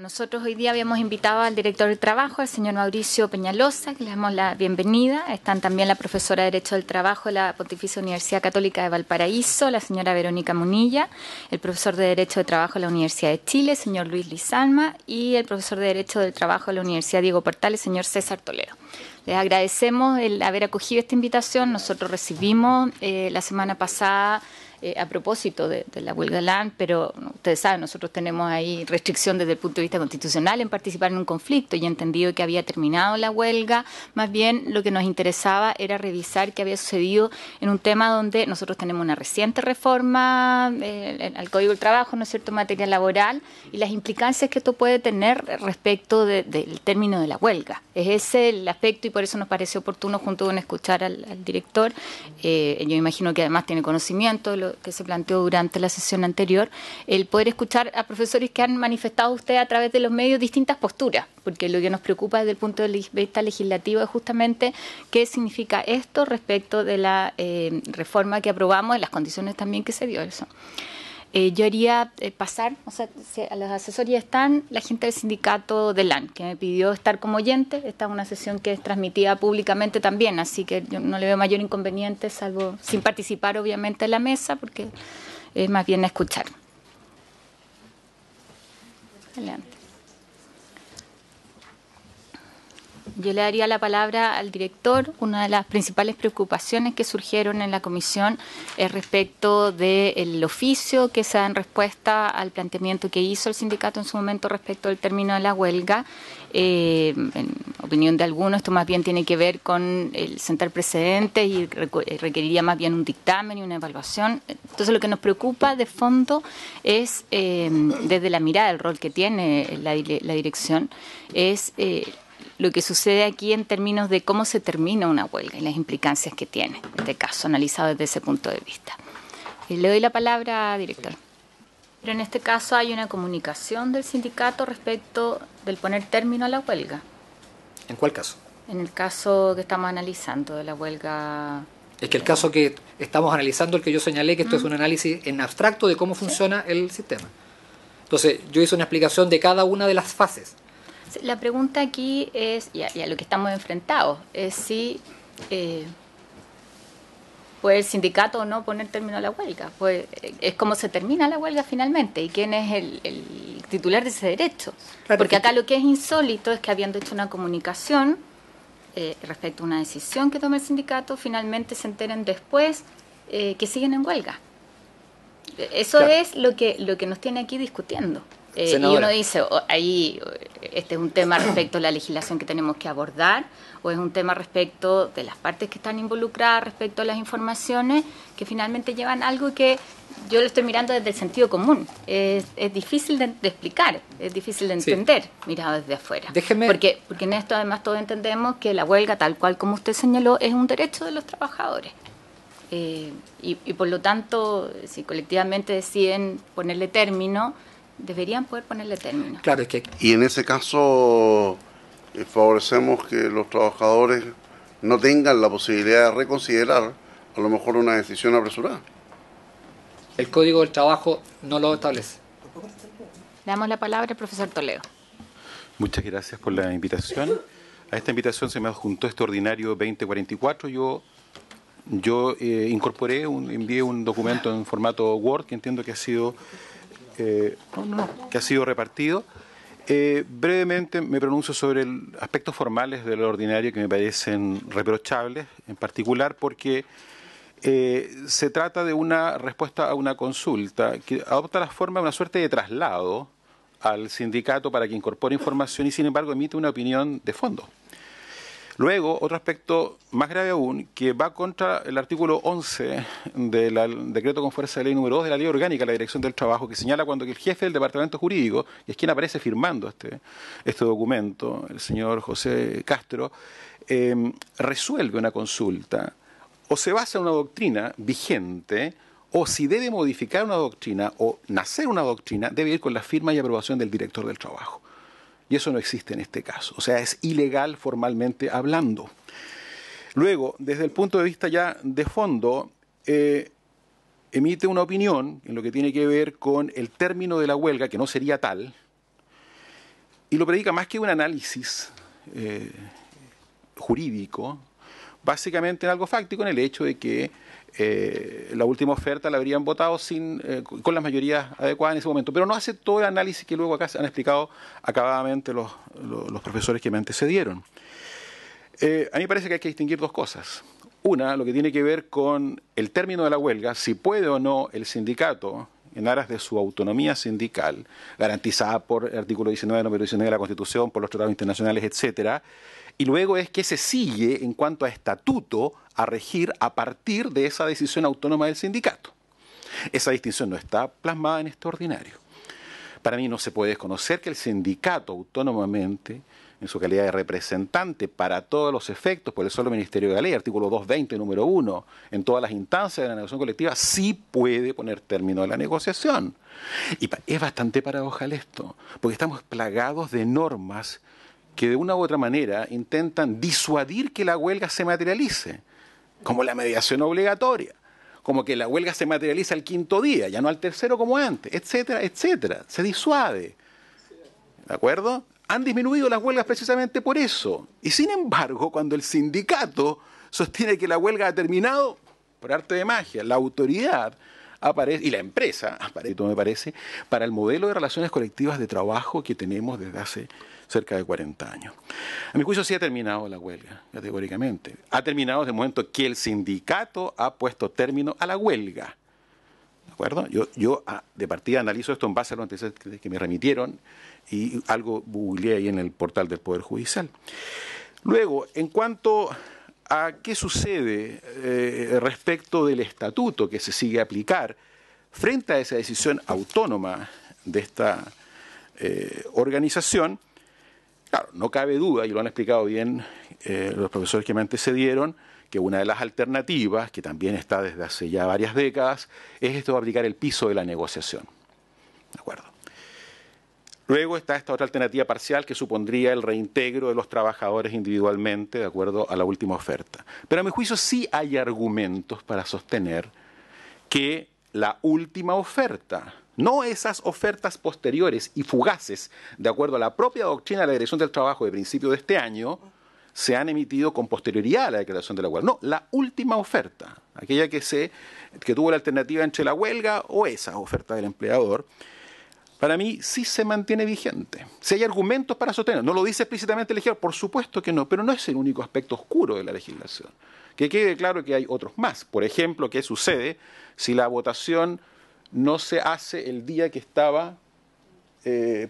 Nosotros hoy día habíamos invitado al director de trabajo, el señor Mauricio Peñalosa, que le damos la bienvenida. Están también la profesora de Derecho del Trabajo de la Pontificia Universidad Católica de Valparaíso, la señora Verónica Munilla, el profesor de Derecho del Trabajo de la Universidad de Chile, el señor Luis Lizalma, y el profesor de Derecho del Trabajo de la Universidad Diego Portales, el señor César Toledo. Les agradecemos el haber acogido esta invitación. Nosotros recibimos la semana pasada, a propósito de la huelga LAN, pero ustedes saben, nosotros tenemos ahí restricción desde el punto de vista constitucional en participar en un conflicto, y entendido que había terminado la huelga. Más bien lo que nos interesaba era revisar qué había sucedido en un tema donde nosotros tenemos una reciente reforma al Código del Trabajo, ¿no es cierto?, en materia laboral, y las implicancias que esto puede tener respecto del término de la huelga. Es ese el aspecto, y por eso nos pareció oportuno, junto con escuchar al director, yo imagino que además tiene conocimiento de lo que se planteó durante la sesión anterior, el poder escuchar a profesores que han manifestado usted a través de los medios distintas posturas, porque lo que nos preocupa desde el punto de vista legislativo es justamente qué significa esto respecto de la reforma que aprobamos y las condiciones también que se dio eso. Yo haría pasar, o sea, a las asesorías están la gente del sindicato de LAN, que me pidió estar como oyente. Esta es una sesión que es transmitida públicamente también, así que yo no le veo mayor inconveniente, salvo sin participar obviamente en la mesa, porque es más bien escuchar. Adelante. Yo le daría la palabra al director. Una de las principales preocupaciones que surgieron en la comisión es respecto del oficio que se da en respuesta al planteamiento que hizo el sindicato en su momento respecto del término de la huelga. En opinión de algunos, esto más bien tiene que ver con el sentar precedentes y requeriría más bien un dictamen y una evaluación. Entonces, lo que nos preocupa de fondo es, desde la mirada del rol que tiene la dirección, es lo que sucede aquí en términos de cómo se termina una huelga y las implicancias que tiene, en este caso, analizado desde ese punto de vista. Le doy la palabra, director. Pero en este caso hay una comunicación del sindicato respecto del poner término a la huelga. ¿En cuál caso? En el caso que estamos analizando de la huelga. Es que el caso que estamos analizando, el que yo señalé, que esto es un análisis en abstracto de cómo funciona el sistema. Entonces, yo hice una explicación de cada una de las fases. La pregunta aquí es, y a lo que estamos enfrentados, es si puede el sindicato o no poner término a la huelga. Pues es cómo se termina la huelga finalmente y quién es el titular de ese derecho. Claro, porque acá lo que es insólito es que, habiendo hecho una comunicación respecto a una decisión que toma el sindicato, finalmente se enteren después que siguen en huelga. Eso claro. Es lo que nos tiene aquí discutiendo. Y uno dice, ahí este es un tema respecto a la legislación que tenemos que abordar, o es un tema respecto de las partes que están involucradas respecto a las informaciones que finalmente llevan algo que yo lo estoy mirando desde el sentido común. Es difícil de explicar, es difícil de entender, sí, mirado desde afuera. Porque en esto además todos entendemos que la huelga, tal cual como usted señaló, es un derecho de los trabajadores. Y por lo tanto, si colectivamente deciden ponerle término, deberían poder ponerle término. Claro, es que... Y en ese caso favorecemos que los trabajadores no tengan la posibilidad de reconsiderar a lo mejor una decisión apresurada. El Código del Trabajo no lo establece. Le damos la palabra al profesor Toledo. Muchas gracias por la invitación. A esta invitación se me adjuntó este ordinario 2044. Yo incorporé, envié un documento en formato Word que entiendo que ha sido... que ha sido repartido. Brevemente me pronuncio sobre aspectos formales del ordinario que me parecen reprochables, en particular porque se trata de una respuesta a una consulta que adopta la forma de una suerte de traslado al sindicato para que incorpore información y, sin embargo, emite una opinión de fondo. Luego, otro aspecto más grave aún, que va contra el artículo 11 del decreto con fuerza de ley número 2 de la Ley Orgánica de la Dirección del Trabajo, que señala cuando el jefe del departamento jurídico, que es quien aparece firmando este documento, el señor José Castro, resuelve una consulta, o se basa en una doctrina vigente, o si debe modificar una doctrina o nacer una doctrina, debe ir con la firma y aprobación del director del trabajo. Y eso no existe en este caso. O sea, es ilegal formalmente hablando. Luego, desde el punto de vista ya de fondo, emite una opinión en lo que tiene que ver con el término de la huelga, que no sería tal, y lo predica más que un análisis jurídico, básicamente en algo fáctico, en el hecho de que la última oferta la habrían votado con las mayorías adecuadas en ese momento, pero no hace todo el análisis que luego acá se han explicado acabadamente los profesores que me antecedieron. A mí me parece que hay que distinguir dos cosas. Una, lo que tiene que ver con el término de la huelga, si puede o no el sindicato, en aras de su autonomía sindical, garantizada por el artículo 19, número 19 de la Constitución, por los tratados internacionales, etcétera, y luego es que se sigue en cuanto a estatuto a regir a partir de esa decisión autónoma del sindicato. Esa distinción no está plasmada en este ordinario. Para mí no se puede desconocer que el sindicato autónomamente, en su calidad de representante para todos los efectos por el solo Ministerio de la Ley, artículo 220, número 1, en todas las instancias de la negociación colectiva, sí puede poner término a la negociación. Y es bastante paradojal esto, porque estamos plagados de normas que de una u otra manera intentan disuadir que la huelga se materialice, como la mediación obligatoria, como que la huelga se materializa al quinto día, ya no al tercero como antes, etcétera, etcétera. Se disuade. ¿De acuerdo? Han disminuido las huelgas precisamente por eso. Y sin embargo, cuando el sindicato sostiene que la huelga ha terminado, por arte de magia, la autoridad aparece, y la empresa aparece, me parece, para el modelo de relaciones colectivas de trabajo que tenemos desde hace cerca de 40 años. A mi juicio sí ha terminado la huelga, categóricamente. Ha terminado desde el momento que el sindicato ha puesto término a la huelga. ¿De acuerdo? Yo de partida analizo esto en base a los antecedentes que me remitieron y algo googleé ahí en el portal del Poder Judicial. Luego, en cuanto a qué sucede respecto del estatuto que se sigue a aplicar frente a esa decisión autónoma de esta organización, claro, no cabe duda, y lo han explicado bien los profesores que me antecedieron, que una de las alternativas, que también está desde hace ya varias décadas, es esto de aplicar el piso de la negociación. ¿De acuerdo? Luego está esta otra alternativa parcial que supondría el reintegro de los trabajadores individualmente de acuerdo a la última oferta. Pero a mi juicio sí hay argumentos para sostener que la última oferta, no esas ofertas posteriores y fugaces, de acuerdo a la propia doctrina de la Dirección del Trabajo de principio de este año, se han emitido con posterioridad a la declaración de la huelga. No, la última oferta, aquella que tuvo la alternativa entre la huelga o esa oferta del empleador, para mí sí se mantiene vigente. Si hay argumentos para sostenerlo, no lo dice explícitamente el legislador, por supuesto que no, pero no es el único aspecto oscuro de la legislación. Que quede claro que hay otros más. Por ejemplo, ¿qué sucede si la votación no se hace el día que estaba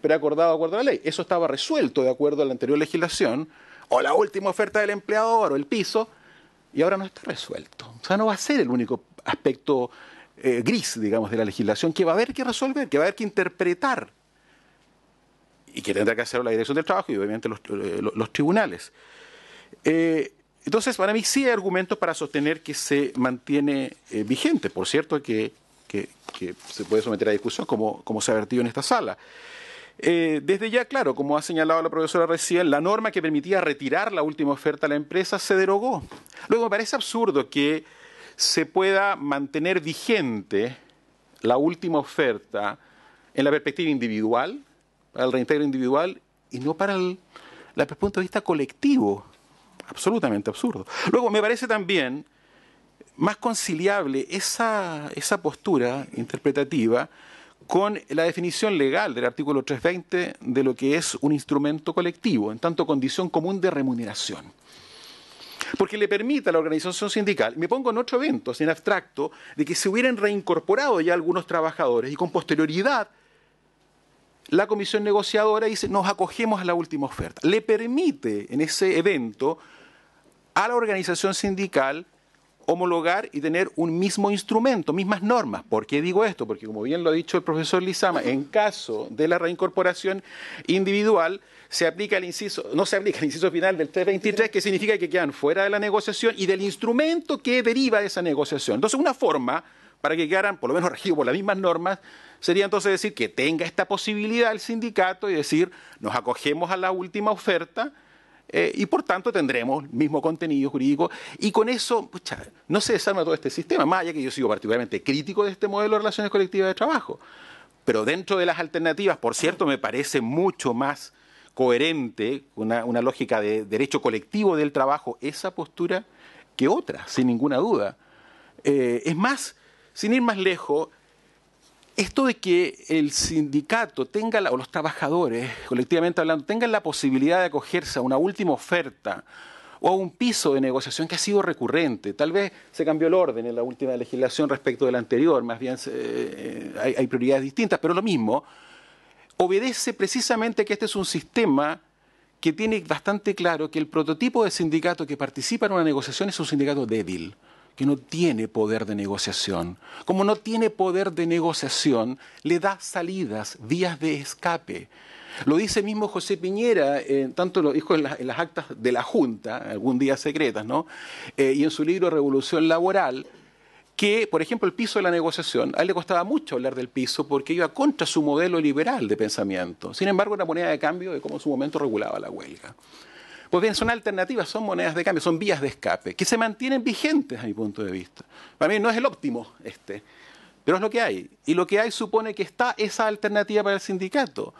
preacordado de acuerdo a la ley? Eso estaba resuelto de acuerdo a la anterior legislación, o la última oferta del empleador, o el piso, y ahora no está resuelto. O sea, no va a ser el único aspecto gris, digamos, de la legislación que va a haber que resolver, que va a haber que interpretar, y que tendrá que hacerlo la Dirección del Trabajo y obviamente los tribunales. Entonces, para mí sí hay argumentos para sostener que se mantiene vigente. Por cierto, que se puede someter a discusión, como se ha vertido en esta sala. Desde ya, claro, como ha señalado la profesora recién, la norma que permitía retirar la última oferta a la empresa se derogó. Luego, me parece absurdo que se pueda mantener vigente la última oferta en la perspectiva individual, para el reintegro individual, y no para el punto de vista colectivo. Absolutamente absurdo. Luego, me parece también más conciliable esa postura interpretativa con la definición legal del artículo 320 de lo que es un instrumento colectivo, en tanto condición común de remuneración. Porque le permite a la organización sindical, me pongo en otro evento, en abstracto, de que se hubieran reincorporado ya algunos trabajadores y con posterioridad la comisión negociadora dice, nos acogemos a la última oferta. Le permite en ese evento a la organización sindical homologar y tener un mismo instrumento, mismas normas. ¿Por qué digo esto? Porque, como bien lo ha dicho el profesor Lizama, en caso de la reincorporación individual, no se aplica el inciso final del 323, que significa que quedan fuera de la negociación y del instrumento que deriva de esa negociación. Entonces, una forma para que quedaran, por lo menos regidos por las mismas normas, sería entonces decir que tenga esta posibilidad el sindicato y decir, nos acogemos a la última oferta, y por tanto tendremos el mismo contenido jurídico y con eso no se desarma todo este sistema, más allá que yo sigo particularmente crítico de este modelo de relaciones colectivas de trabajo, pero dentro de las alternativas, por cierto, me parece mucho más coherente, una lógica de derecho colectivo del trabajo, esa postura que otra, sin ninguna duda. Es más, sin ir más lejos, esto de que el sindicato tenga, o los trabajadores, colectivamente hablando, tengan la posibilidad de acogerse a una última oferta o a un piso de negociación que ha sido recurrente. Tal vez se cambió el orden en la última legislación respecto de la anterior, más bien hay prioridades distintas, pero lo mismo, obedece precisamente que este es un sistema que tiene bastante claro que el prototipo de sindicato que participa en una negociación es un sindicato débil, que no tiene poder de negociación. Como no tiene poder de negociación, le da salidas, vías de escape. Lo dice mismo José Piñera, tanto lo dijo en las actas de la Junta, algún día secretas, ¿no? Y en su libro Revolución Laboral, que, por ejemplo, el piso de la negociación, a él le costaba mucho hablar del piso porque iba contra su modelo liberal de pensamiento. Sin embargo, era moneda de cambio de cómo en su momento regulaba la huelga. Pues bien, son alternativas, son monedas de cambio, son vías de escape, que se mantienen vigentes a mi punto de vista. Para mí no es el óptimo pero es lo que hay. Y lo que hay supone que está esa alternativa para el sindicato.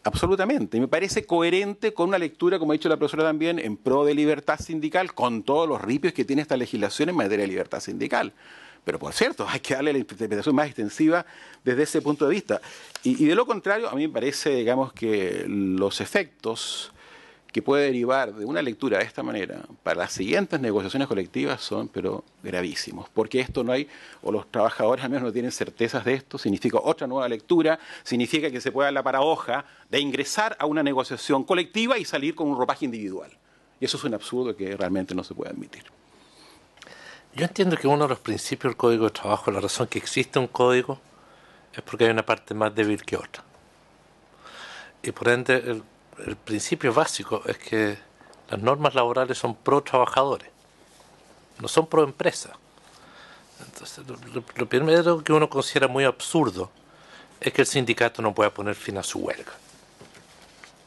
Absolutamente. Y me parece coherente con una lectura, como ha dicho la profesora también, en pro de libertad sindical, con todos los ripios que tiene esta legislación en materia de libertad sindical. Pero por cierto, hay que darle la interpretación más extensiva desde ese punto de vista. Y de lo contrario, a mí me parece, digamos, que los efectos que puede derivar de una lectura de esta manera para las siguientes negociaciones colectivas son, pero gravísimos, porque esto no hay, o los trabajadores al menos no tienen certezas de esto, significa otra nueva lectura, significa que se puede dar la paradoja de ingresar a una negociación colectiva y salir con un ropaje individual. Y eso es un absurdo que realmente no se puede admitir. Yo entiendo que uno de los principios del Código de Trabajo, la razón que existe un código, es porque hay una parte más débil que otra. Y por ende, el principio básico es que las normas laborales son pro trabajadores, no son pro empresa. Entonces, lo primero que uno considera muy absurdo es que el sindicato no pueda poner fin a su huelga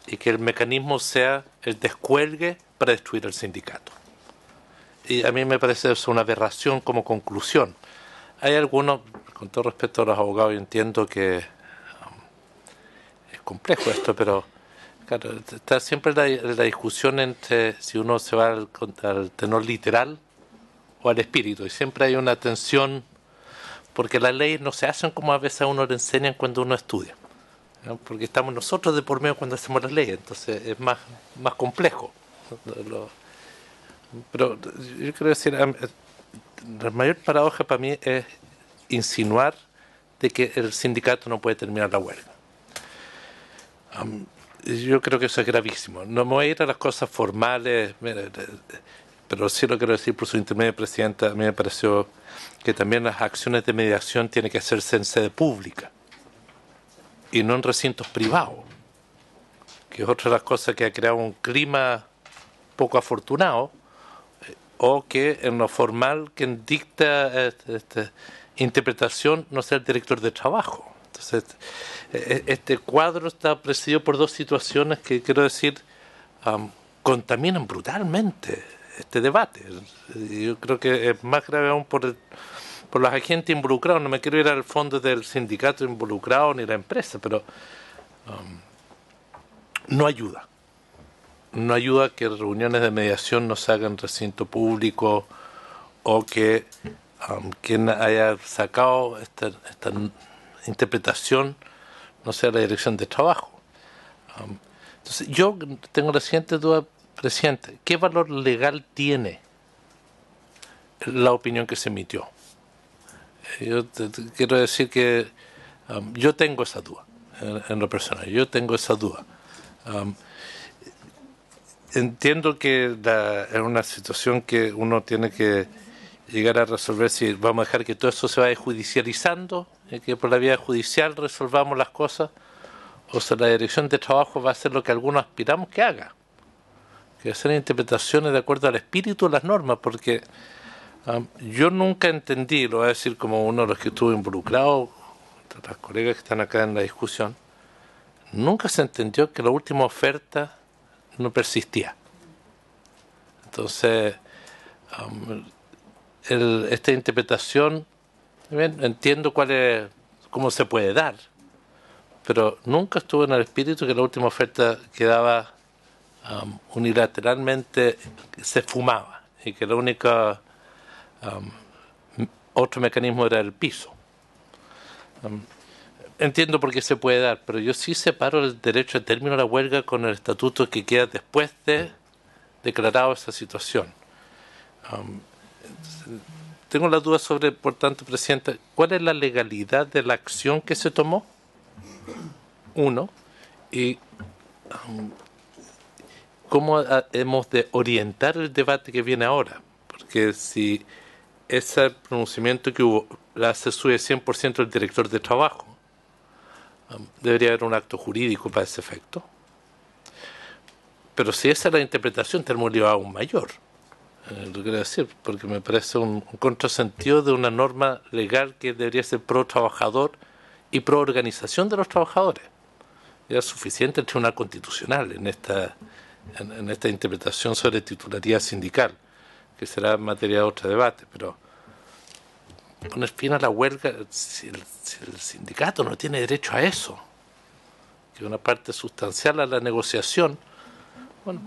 y que el mecanismo sea el descuelgue para destruir el sindicato. Y a mí me parece eso una aberración como conclusión. Hay algunos, con todo respeto a los abogados, yo entiendo que es complejo esto, pero claro, está siempre la discusión entre si uno se va al tenor literal o al espíritu, y siempre hay una tensión, porque las leyes no se hacen como a veces a uno le enseñan cuando uno estudia, ¿no? Porque estamos nosotros de por medio cuando hacemos las leyes, entonces es más complejo. Pero yo quiero decir, la mayor paradoja para mí es insinuar de que el sindicato no puede terminar la huelga. Yo creo que eso es gravísimo. No me voy a ir a las cosas formales, pero sí lo quiero decir por su intermedio, Presidenta. A mí me pareció que también las acciones de mediación tienen que hacerse en sede pública y no en recintos privados, que es otra de las cosas que ha creado un clima poco afortunado, o que en lo formal quien dicta interpretación no sea el director de trabajo. Entonces, este cuadro está presidido por dos situaciones que, quiero decir, contaminan brutalmente este debate. Yo creo que es más grave aún por los agentes involucrados. No me quiero ir al fondo del sindicato involucrado ni la empresa, pero no ayuda. No ayuda que reuniones de mediación no se hagan en recinto público, o que quien haya sacado esta interpretación no sea la dirección de trabajo. Entonces, yo tengo la siguiente duda, Presidente. ¿Qué valor legal tiene la opinión que se emitió? Yo quiero decir que yo tengo esa duda, en lo personal. Yo tengo esa duda. Entiendo que es una situación que uno tiene que llegar a resolver, si vamos a dejar que todo eso se vaya judicializando, y que por la vía judicial resolvamos las cosas, o sea, la dirección de trabajo va a hacer lo que algunos aspiramos que haga, que hacer interpretaciones de acuerdo al espíritu de las normas, porque yo nunca entendí, lo voy a decir como uno de los que estuvo involucrado, entre las colegas que están acá en la discusión, nunca se entendió que la última oferta no persistía. Entonces, esta interpretación, bien, entiendo cómo se puede dar, pero nunca estuvo en el espíritu que la última oferta quedaba unilateralmente, se fumaba, y que el único otro mecanismo era el piso. Entiendo por qué se puede dar, pero yo sí separo el derecho de término a la huelga con el estatuto que queda después de declarado esa situación. Tengo la duda sobre, por tanto, Presidenta, ¿cuál es la legalidad de la acción que se tomó? Uno, y cómo hemos de orientar el debate que viene ahora, porque si ese pronunciamiento que hubo la hace suyo 100% el director de trabajo, debería haber un acto jurídico para ese efecto. Pero si esa es la interpretación, tenemos un lío aún mayor. Lo quiero decir, porque me parece un contrasentido de una norma legal que debería ser pro trabajador y pro organización de los trabajadores. Ya es suficiente el Tribunal Constitucional en esta interpretación sobre titularidad sindical, que será materia de otro debate, pero poner fin a la huelga, si el sindicato no tiene derecho a eso, que es una parte sustancial a la negociación, bueno,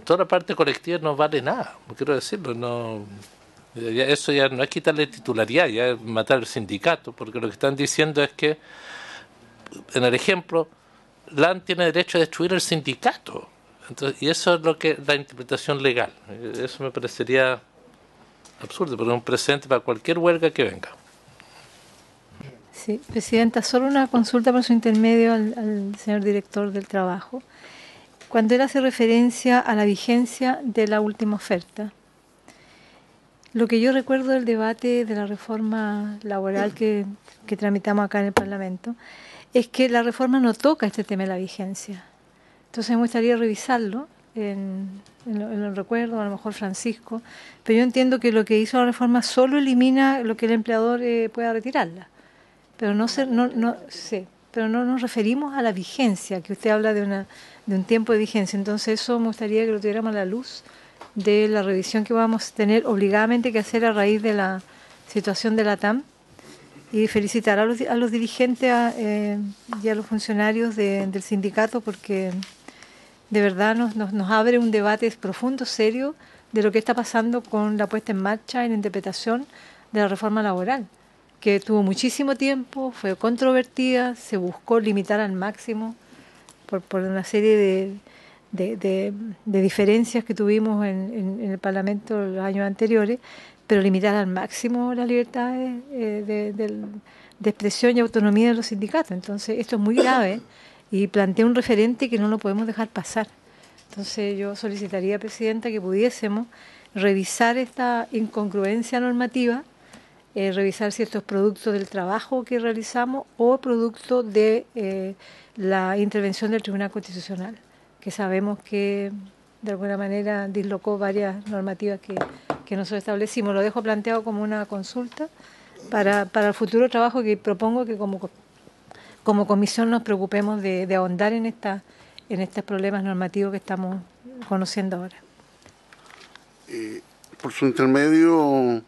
toda la parte colectiva no vale nada, no quiero decirlo, no, eso ya no es quitarle titularidad, ya es matar al sindicato, porque lo que están diciendo es que, en el ejemplo, LAN tiene derecho a destruir el sindicato. Entonces, y eso es lo que la interpretación legal. Eso me parecería absurdo, porque es un precedente para cualquier huelga que venga. Sí, Presidenta, solo una consulta por su intermedio al señor director del trabajo. Cuando él hace referencia a la vigencia de la última oferta, lo que yo recuerdo del debate de la reforma laboral que tramitamos acá en el Parlamento es que la reforma no toca este tema de la vigencia. Entonces me gustaría revisarlo en el recuerdo, a lo mejor Francisco, pero yo entiendo que lo que hizo la reforma solo elimina lo que el empleador pueda retirarla, pero no nos referimos a la vigencia, que usted habla de un tiempo de vigencia. Entonces eso me gustaría que lo tuviéramos a la luz de la revisión que vamos a tener obligadamente que hacer a raíz de la situación de la TAM, y felicitar a los dirigentes y a los funcionarios del sindicato, porque de verdad nos abre un debate profundo, serio, de lo que está pasando con la puesta en marcha y la interpretación de la reforma laboral, que tuvo muchísimo tiempo, fue controvertida, se buscó limitar al máximo por una serie de diferencias que tuvimos en el Parlamento los años anteriores, pero limitar al máximo las libertades de expresión y autonomía de los sindicatos. Entonces esto es muy grave y plantea un referente que no lo podemos dejar pasar. Entonces yo solicitaría, Presidenta, que pudiésemos revisar esta incongruencia normativa, revisar si esto es producto del trabajo que realizamos o producto de la intervención del Tribunal Constitucional, que sabemos que de alguna manera dislocó varias normativas que nosotros establecimos. Lo dejo planteado como una consulta para el futuro trabajo, que propongo que como comisión nos preocupemos de ahondar en estos problemas normativos que estamos conociendo ahora. Por su intermedio,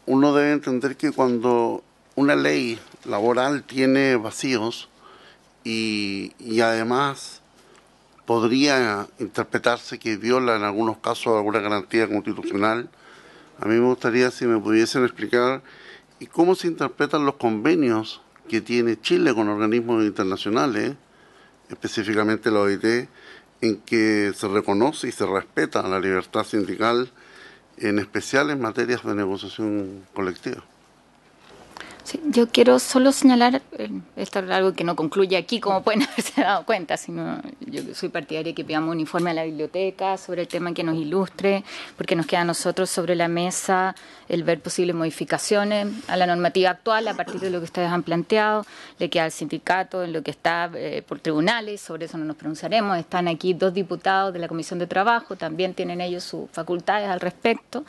uno debe entender que cuando una ley laboral tiene vacíos y además podría interpretarse que viola en algunos casos alguna garantía constitucional, a mí me gustaría si me pudiesen explicar y cómo se interpretan los convenios que tiene Chile con organismos internacionales, específicamente la OIT, en que se reconoce y se respeta la libertad sindical, en especial en materias de negociación colectiva. Sí, yo quiero solo señalar, esto es algo que no concluye aquí, como pueden haberse dado cuenta, sino yo soy partidaria que pidamos un informe a la biblioteca sobre el tema que nos ilustre, porque nos queda a nosotros sobre la mesa el ver posibles modificaciones a la normativa actual a partir de lo que ustedes han planteado, le queda al sindicato en lo que está por tribunales, sobre eso no nos pronunciaremos. Están aquí 2 diputados de la Comisión de Trabajo, también tienen ellos sus facultades al respecto,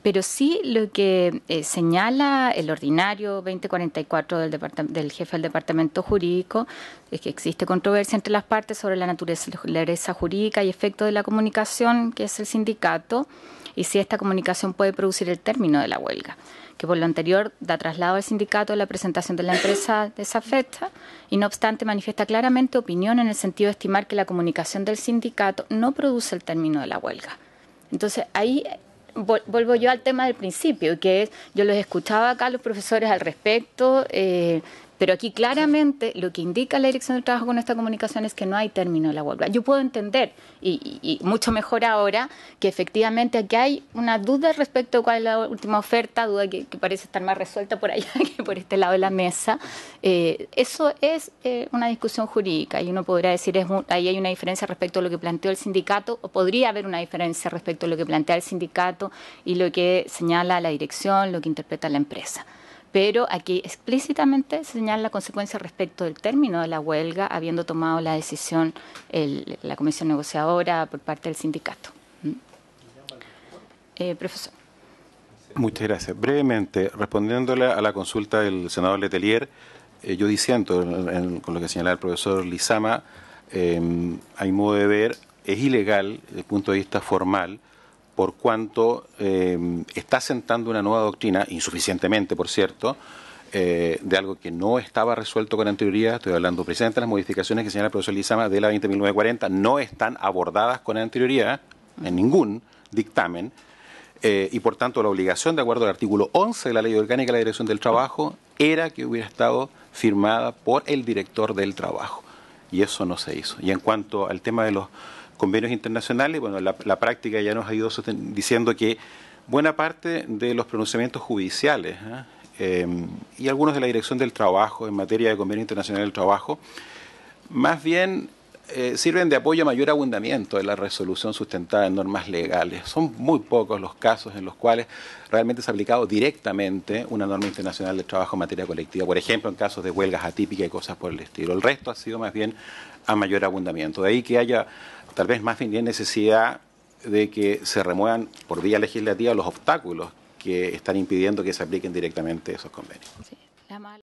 pero sí lo que señala el ordinario 20 2044 del jefe del Departamento Jurídico, es que existe controversia entre las partes sobre la naturaleza jurídica y efecto de la comunicación, que es el sindicato, y si esta comunicación puede producir el término de la huelga, que por lo anterior da traslado al sindicato de la presentación de la empresa de esa fecha, y no obstante manifiesta claramente opinión en el sentido de estimar que la comunicación del sindicato no produce el término de la huelga. Entonces, ahí vuelvo yo al tema del principio, que es, yo los escuchaba acá a los profesores al respecto, pero aquí claramente lo que indica la Dirección del Trabajo con esta comunicación es que no hay término de la huelga. Yo puedo entender, y mucho mejor ahora, que efectivamente aquí hay una duda respecto a cuál es la última oferta, duda que parece estar más resuelta por allá que por este lado de la mesa. Eso es una discusión jurídica y uno podría decir, ahí hay una diferencia respecto a lo que planteó el sindicato, o podría haber una diferencia respecto a lo que plantea el sindicato y lo que señala la dirección, lo que interpreta la empresa. Pero aquí explícitamente se señala la consecuencia respecto del término de la huelga, habiendo tomado la decisión la comisión negociadora por parte del sindicato. Profesor. Muchas gracias. Brevemente, respondiéndole a la consulta del senador Letelier, yo disiento con lo que señalaba el profesor Lizama, a mi modo de ver, es ilegal desde el punto de vista formal, por cuanto está sentando una nueva doctrina, insuficientemente, por cierto, de algo que no estaba resuelto con anterioridad. Estoy hablando precisamente de las modificaciones que señala el profesor Lizama de la 20.940, no están abordadas con anterioridad en ningún dictamen, y por tanto la obligación, de acuerdo al artículo 11 de la Ley Orgánica de la Dirección del Trabajo, era que hubiera estado firmada por el director del trabajo, y eso no se hizo. Y en cuanto al tema de los convenios internacionales, bueno, la práctica ya nos ha ido diciendo que buena parte de los pronunciamientos judiciales y algunos de la Dirección del Trabajo en materia de convenio internacional del trabajo, más bien sirven de apoyo a mayor abundamiento de la resolución sustentada en normas legales. Son muy pocos los casos en los cuales realmente se ha aplicado directamente una norma internacional del trabajo en materia colectiva, por ejemplo, en casos de huelgas atípicas y cosas por el estilo. El resto ha sido más bien a mayor abundamiento. De ahí que haya tal vez más bien necesidad de que se remuevan por vía legislativa los obstáculos que están impidiendo que se apliquen directamente esos convenios. Sí,